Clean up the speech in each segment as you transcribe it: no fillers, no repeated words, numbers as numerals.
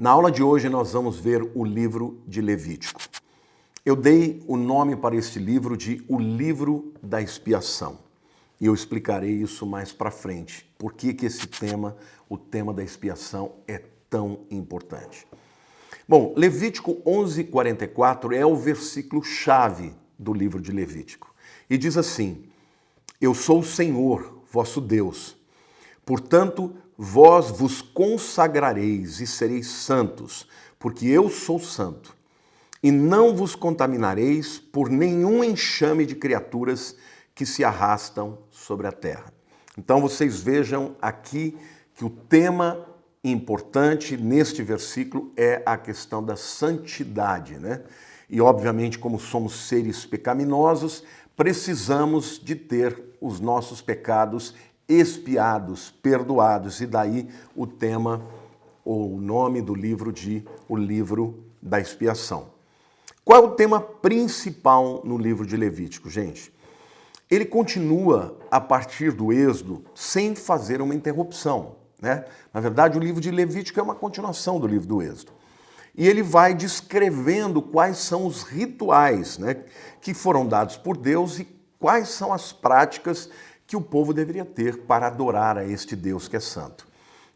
Na aula de hoje nós vamos ver o livro de Levítico. Eu dei o nome para este livro de O Livro da Expiação. E eu explicarei isso mais para frente. Por que esse tema, o tema da expiação, é tão importante. Bom, Levítico 11:44 é o versículo-chave do livro de Levítico. E diz assim: Eu sou o Senhor, vosso Deus. Portanto, vós vos consagrareis e sereis santos, porque eu sou santo. E não vos contaminareis por nenhum enxame de criaturas que se arrastam sobre a terra. Então vocês vejam aqui que o tema importante neste versículo é a questão da santidade, né? E obviamente, como somos seres pecaminosos, precisamos de ter os nossos pecados expiados, perdoados, e daí o tema, ou o nome do livro de O Livro da Expiação. Qual é o tema principal no livro de Levítico, gente? Ele continua a partir do Êxodo sem fazer uma interrupção, né? Na verdade, o livro de Levítico é uma continuação do livro do Êxodo. E ele vai descrevendo quais são os rituais, né, que foram dados por Deus e quais são as práticas que o povo deveria ter para adorar a este Deus que é santo.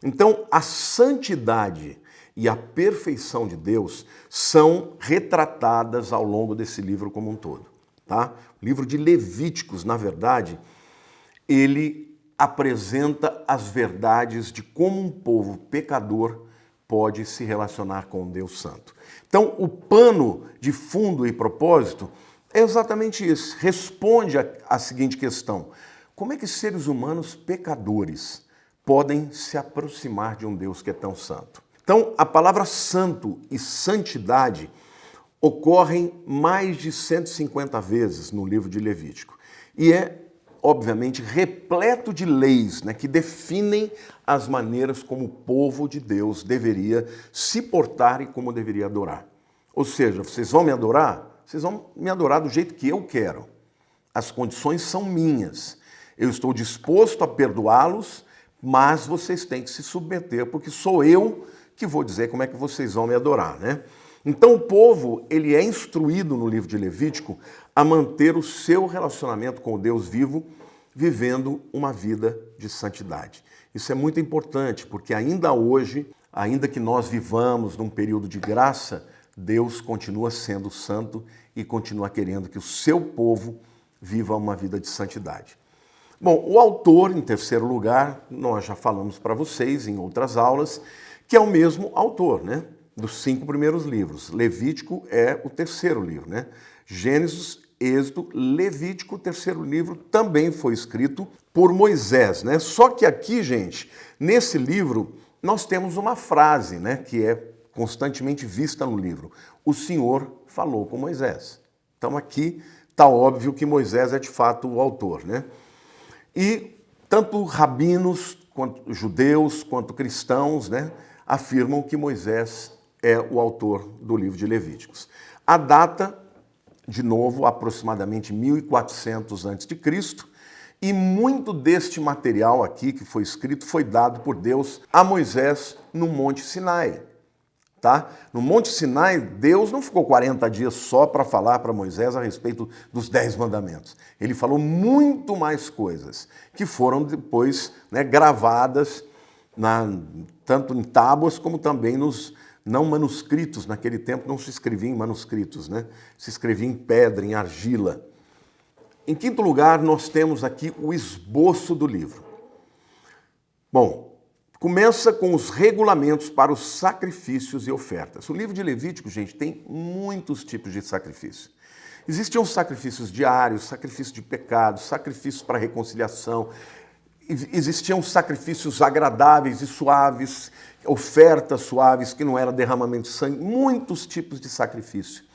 Então, a santidade e a perfeição de Deus são retratadas ao longo desse livro como um todo, tá? O livro de Levíticos, na verdade, ele apresenta as verdades de como um povo pecador pode se relacionar com um Deus santo. Então, o pano de fundo e propósito é exatamente isso. Responde à seguinte questão: como é que seres humanos pecadores podem se aproximar de um Deus que é tão santo? Então, a palavra santo e santidade ocorrem mais de 150 vezes no livro de Levítico. E é, obviamente, repleto de leis, né, que definem as maneiras como o povo de Deus deveria se portar e como deveria adorar. Ou seja, vocês vão me adorar? Vocês vão me adorar do jeito que eu quero. As condições são minhas. Eu estou disposto a perdoá-los, mas vocês têm que se submeter, porque sou eu que vou dizer como é que vocês vão me adorar, né? Então o povo, ele é instruído no livro de Levítico a manter o seu relacionamento com o Deus vivo, vivendo uma vida de santidade. Isso é muito importante, porque ainda hoje, ainda que nós vivamos num período de graça, Deus continua sendo santo e continua querendo que o seu povo viva uma vida de santidade. Bom, o autor, em terceiro lugar, nós já falamos para vocês em outras aulas, que é o mesmo autor, né? Dos 5 primeiros livros. Levítico é o terceiro livro, né? Gênesis, Êxodo, Levítico, o terceiro livro, também foi escrito por Moisés, né? Só que aqui, gente, nesse livro, nós temos uma frase, né, que é constantemente vista no livro. O Senhor falou com Moisés. Então aqui está óbvio que Moisés é de fato o autor, né? E tanto rabinos, quanto judeus, quanto cristãos, né, afirmam que Moisés é o autor do livro de Levíticos. A data, de novo, aproximadamente 1400 a.C., e muito deste material aqui que foi escrito foi dado por Deus a Moisés no Monte Sinai. Tá? No Monte Sinai, Deus não ficou 40 dias só para falar para Moisés a respeito dos 10 mandamentos. Ele falou muito mais coisas que foram depois, né, gravadas tanto em tábuas como também nos não manuscritos. Naquele tempo não se escrevia em manuscritos, né? Se escrevia em pedra, em argila. Em quinto lugar, nós temos aqui o esboço do livro. Bom, começa com os regulamentos para os sacrifícios e ofertas. O livro de Levítico, gente, tem muitos tipos de sacrifício. Existiam sacrifícios diários, sacrifícios de pecados, sacrifícios para reconciliação. Existiam sacrifícios agradáveis e suaves, ofertas suaves, que não era derramamento de sangue, muitos tipos de sacrifício.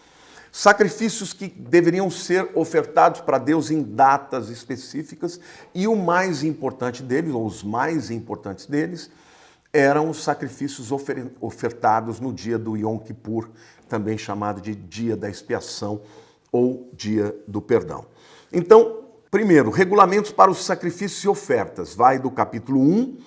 Sacrifícios que deveriam ser ofertados para Deus em datas específicas, e o mais importante deles, ou os mais importantes deles, eram os sacrifícios ofertados no dia do Yom Kippur, também chamado de dia da expiação ou dia do perdão. Então, primeiro, regulamentos para os sacrifícios e ofertas, vai do capítulo 1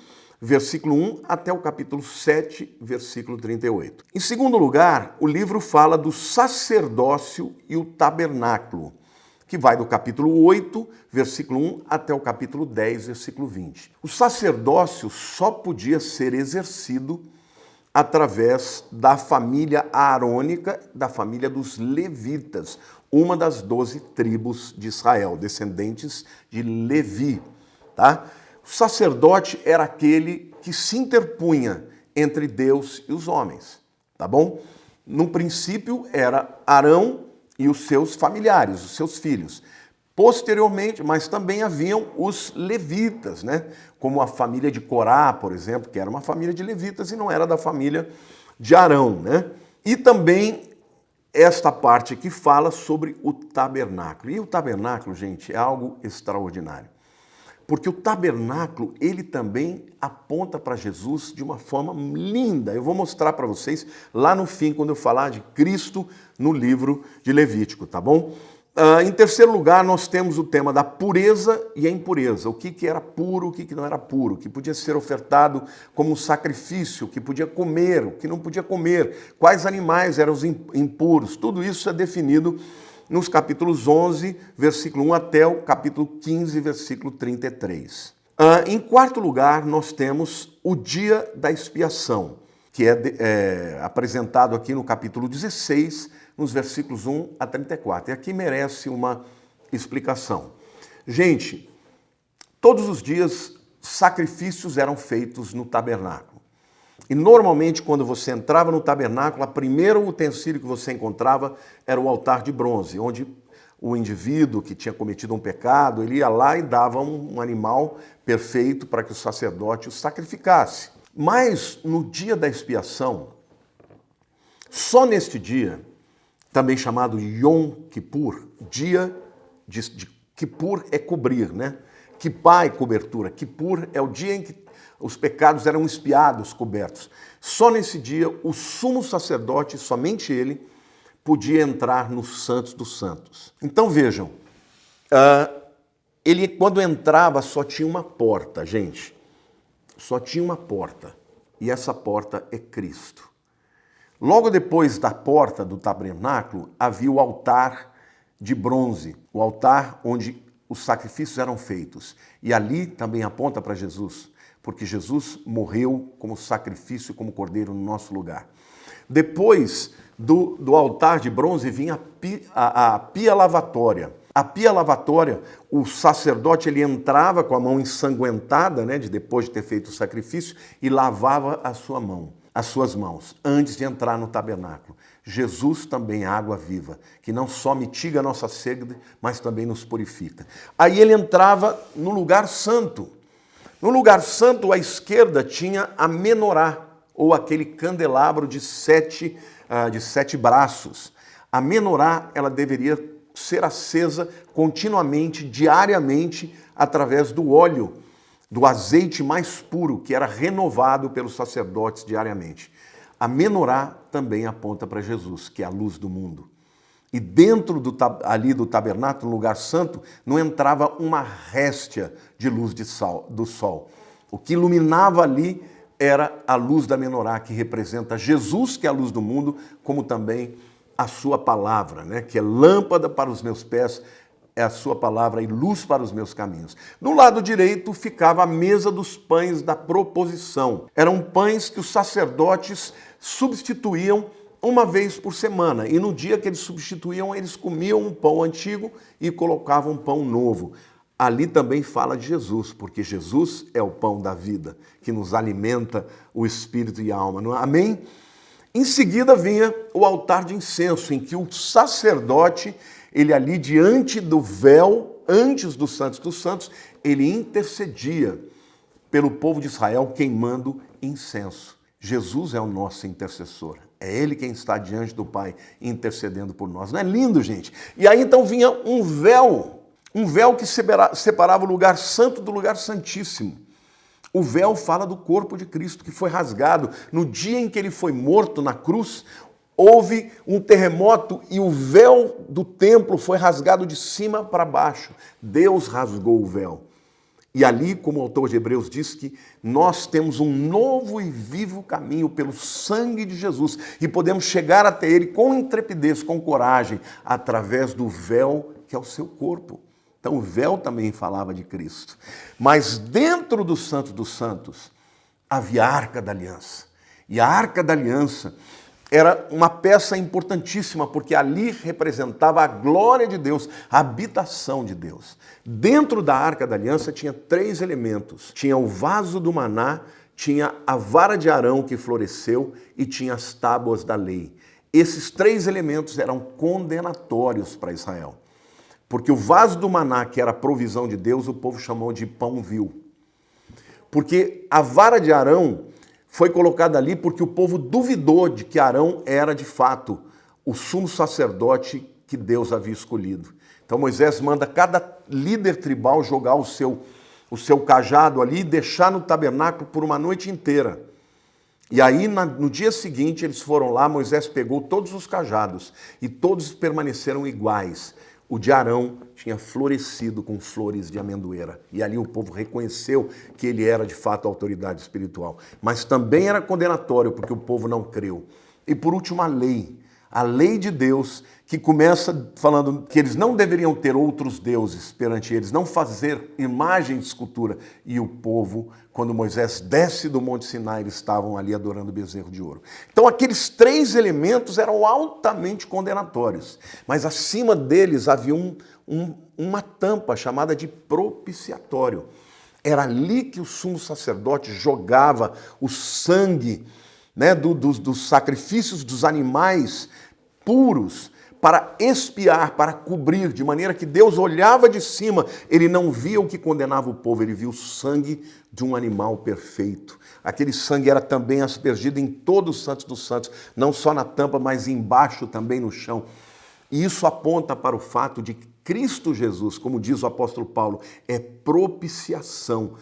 versículo 1 até o capítulo 7, versículo 38. Em segundo lugar, o livro fala do sacerdócio e o tabernáculo, que vai do capítulo 8, versículo 1 até o capítulo 10, versículo 20. O sacerdócio só podia ser exercido através da família aarônica, da família dos levitas, uma das 12 tribos de Israel, descendentes de Levi, tá? O sacerdote era aquele que se interpunha entre Deus e os homens, tá bom? No princípio era Arão e os seus familiares, os seus filhos. Posteriormente, mas também haviam os levitas, né? Como a família de Corá, por exemplo, que era uma família de levitas e não era da família de Arão, né? E também esta parte que fala sobre o tabernáculo. E o tabernáculo, gente, é algo extraordinário. Porque o tabernáculo, ele também aponta para Jesus de uma forma linda. Eu vou mostrar para vocês lá no fim, quando eu falar de Cristo no livro de Levítico, tá bom? Em terceiro lugar, nós temos o tema da pureza e a impureza. O que era puro, o que não era puro, o que podia ser ofertado como um sacrifício, o que podia comer, o que não podia comer, quais animais eram os impuros. Tudo isso é definido nos capítulos 11, versículo 1 até o capítulo 15, versículo 33. Em quarto lugar, nós temos o dia da expiação, que é apresentado aqui no capítulo 16, nos versículos 1 a 34. E aqui merece uma explicação. Gente, todos os dias sacrifícios eram feitos no tabernáculo. E normalmente quando você entrava no tabernáculo, o primeiro utensílio que você encontrava era o altar de bronze, onde o indivíduo que tinha cometido um pecado, ele ia lá e dava um animal perfeito para que o sacerdote o sacrificasse. Mas no dia da expiação, só neste dia, também chamado Yom Kippur, dia de Kippur é cobrir, né? Kippá é cobertura, Kippur é o dia em que os pecados eram expiados, cobertos. Só nesse dia, o sumo sacerdote, somente ele, podia entrar nos santos dos santos. Então vejam, ele quando entrava só tinha uma porta, gente. Só tinha uma porta. E essa porta é Cristo. Logo depois da porta do tabernáculo, havia o altar de bronze, o altar onde os sacrifícios eram feitos. E ali também aponta para Jesus, porque Jesus morreu como sacrifício, como cordeiro no nosso lugar. Depois do altar de bronze vinha a pia lavatória. A pia lavatória, o sacerdote ele entrava com a mão ensanguentada, né, depois de ter feito o sacrifício, e lavava a sua mão, as suas mãos, antes de entrar no tabernáculo. Jesus também é água viva, que não só mitiga a nossa sede, mas também nos purifica. Aí ele entrava no lugar santo. No lugar santo, à esquerda, tinha a menorá, ou aquele candelabro de sete braços. A menorá, ela deveria ser acesa continuamente, diariamente, através do óleo, do azeite mais puro, que era renovado pelos sacerdotes diariamente. A menorá também aponta para Jesus, que é a luz do mundo. E dentro ali do tabernáculo, no lugar santo, não entrava uma réstia de luz do sol. O que iluminava ali era a luz da menorá, que representa Jesus, que é a luz do mundo, como também a sua palavra, né? Que é lâmpada para os meus pés, é a sua palavra e luz para os meus caminhos. No lado direito ficava a mesa dos pães da proposição. Eram pães que os sacerdotes substituíam uma vez por semana. E no dia que eles substituíam, eles comiam um pão antigo e colocavam um pão novo. Ali também fala de Jesus, porque Jesus é o pão da vida, que nos alimenta o espírito e a alma. Não é? Amém? Em seguida vinha o altar de incenso, em que o sacerdote, ele ali diante do véu, antes dos santos, ele intercedia pelo povo de Israel queimando incenso. Jesus é o nosso intercessor. É ele quem está diante do Pai intercedendo por nós. Não é lindo, gente? E aí então vinha um véu que separava o lugar santo do lugar santíssimo. O véu fala do corpo de Cristo que foi rasgado. No dia em que ele foi morto na cruz, houve um terremoto e o véu do templo foi rasgado de cima para baixo. Deus rasgou o véu. E ali, como o autor de Hebreus diz, que nós temos um novo e vivo caminho pelo sangue de Jesus e podemos chegar até ele com intrepidez, com coragem, através do véu que é o seu corpo. Então o véu também falava de Cristo. Mas dentro do Santo dos Santos havia a Arca da Aliança. E a Arca da Aliança era uma peça importantíssima, porque ali representava a glória de Deus, a habitação de Deus. Dentro da Arca da Aliança tinha 3 elementos. Tinha o vaso do maná, tinha a vara de Arão que floresceu e tinha as tábuas da lei. Esses 3 elementos eram condenatórios para Israel. Porque o vaso do maná, que era a provisão de Deus, o povo chamou de pão vil. Porque a vara de Arão foi colocada ali porque o povo duvidou de que Arão era, de fato, o sumo sacerdote que Deus havia escolhido. Então Moisés manda cada líder tribal jogar o seu cajado ali e deixar no tabernáculo por uma noite inteira. E aí, no dia seguinte, eles foram lá, Moisés pegou todos os cajados e todos permaneceram iguais. O de Arão tinha florescido com flores de amendoeira. E ali o povo reconheceu que ele era, de fato, a autoridade espiritual. Mas também era condenatório, porque o povo não creu. E por último, a lei. A lei de Deus, que começa falando que eles não deveriam ter outros deuses perante eles, não fazer imagem de escultura. E o povo, quando Moisés desce do Monte Sinai, eles estavam ali adorando o bezerro de ouro. Então aqueles 3 elementos eram altamente condenatórios, mas acima deles havia uma tampa chamada de propiciatório. Era ali que o sumo sacerdote jogava o sangue, né, dos sacrifícios dos animais puros, para expiar, para cobrir, de maneira que Deus olhava de cima, ele não via o que condenava o povo, ele via o sangue de um animal perfeito. Aquele sangue era também aspergido em todos os santos dos santos, não só na tampa, mas embaixo também no chão. E isso aponta para o fato de que Cristo Jesus, como diz o apóstolo Paulo, é propiciação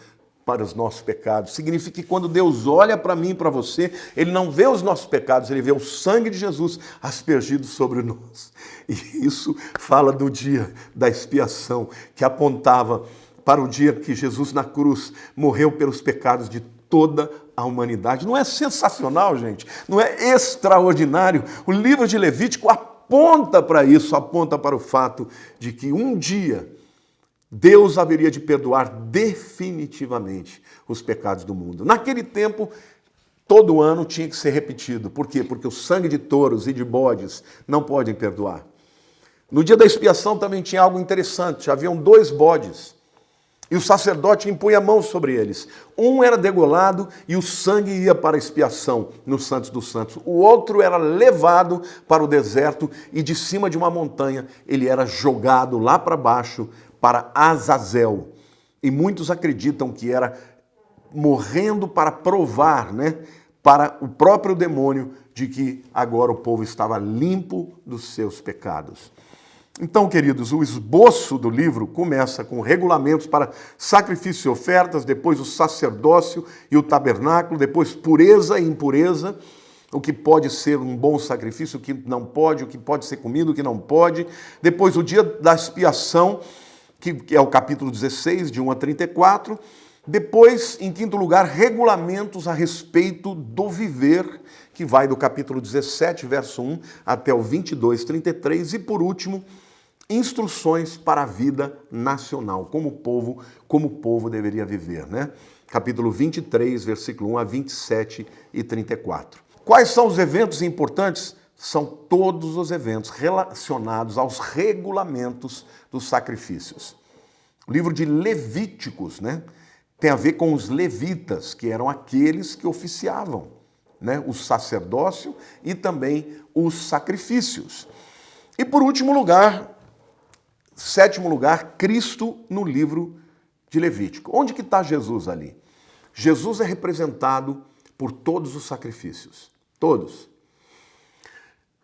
para os nossos pecados. Significa que quando Deus olha para mim e para você, ele não vê os nossos pecados, ele vê o sangue de Jesus aspergido sobre nós. E isso fala do dia da expiação, que apontava para o dia que Jesus na cruz morreu pelos pecados de toda a humanidade. Não é sensacional, gente? Não é extraordinário? O livro de Levítico aponta para isso, aponta para o fato de que um dia Deus haveria de perdoar definitivamente os pecados do mundo. Naquele tempo, todo ano tinha que ser repetido. Por quê? Porque o sangue de touros e de bodes não podem perdoar. No dia da expiação também tinha algo interessante. Haviam 2 bodes. E o sacerdote impunha a mão sobre eles. Um era degolado e o sangue ia para a expiação no Santos dos Santos. O outro era levado para o deserto e de cima de uma montanha ele era jogado lá para baixo, para Azazel. E muitos acreditam que era morrendo para provar, né, para o próprio demônio de que agora o povo estava limpo dos seus pecados. Então, queridos, o esboço do livro começa com regulamentos para sacrifício e ofertas, depois o sacerdócio e o tabernáculo, depois pureza e impureza, o que pode ser um bom sacrifício, o que não pode, o que pode ser comido, o que não pode. Depois o dia da expiação, que é o capítulo 16, de 1 a 34. Depois, em quinto lugar, regulamentos a respeito do viver, que vai do capítulo 17, verso 1, até o 22, 33. E, por último, instruções para a vida nacional, como o povo deveria viver, né? Capítulo 23, versículo 1 a 27 e 34. Quais são os eventos importantes? São todos os eventos relacionados aos regulamentos dos sacrifícios. O livro de Levíticos, né, tem a ver com os levitas, que eram aqueles que oficiavam, né, o sacerdócio e também os sacrifícios. E por último lugar, sétimo lugar, Cristo no livro de Levítico. Onde que está Jesus ali? Jesus é representado por todos os sacrifícios, todos.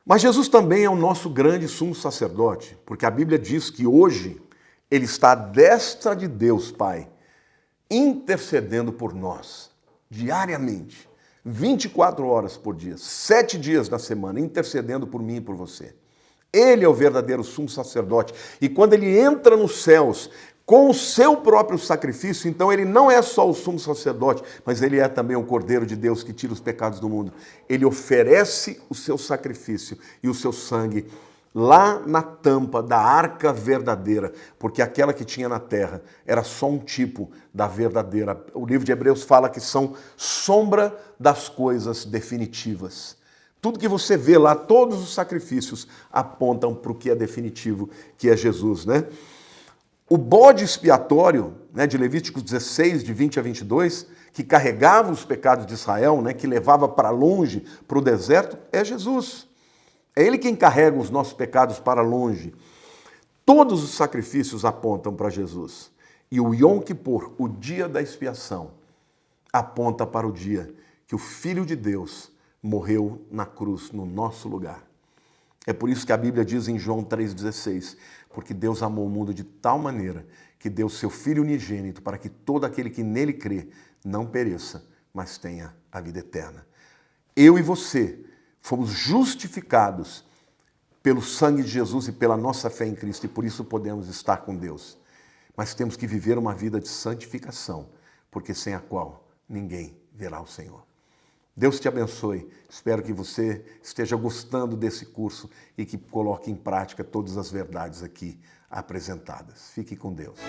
Mas Jesus também é o nosso grande sumo sacerdote, porque a Bíblia diz que hoje ele está à destra de Deus, Pai, intercedendo por nós, diariamente, 24 horas por dia, 7 dias na semana, intercedendo por mim e por você. Ele é o verdadeiro sumo sacerdote. E quando ele entra nos céus, com o seu próprio sacrifício. Então ele não é só o sumo sacerdote, mas ele é também o Cordeiro de Deus que tira os pecados do mundo. Ele oferece o seu sacrifício e o seu sangue lá na tampa da arca verdadeira, porque aquela que tinha na terra era só um tipo da verdadeira. O livro de Hebreus fala que são sombra das coisas definitivas. Tudo que você vê lá, todos os sacrifícios apontam para o que é definitivo, que é Jesus, né? O bode expiatório, né, de Levítico 16, de 20 a 22, que carregava os pecados de Israel, né, que levava para longe, para o deserto, é Jesus. É Ele quem carrega os nossos pecados para longe. Todos os sacrifícios apontam para Jesus. E o Yom Kippur, o dia da expiação, aponta para o dia que o Filho de Deus morreu na cruz, no nosso lugar. É por isso que a Bíblia diz em João 3,16, porque Deus amou o mundo de tal maneira que deu seu Filho unigênito para que todo aquele que nele crê não pereça, mas tenha a vida eterna. Eu e você fomos justificados pelo sangue de Jesus e pela nossa fé em Cristo, e por isso podemos estar com Deus. Mas temos que viver uma vida de santificação, porque sem a qual ninguém verá o Senhor. Deus te abençoe. Espero que você esteja gostando desse curso e que coloque em prática todas as verdades aqui apresentadas. Fique com Deus.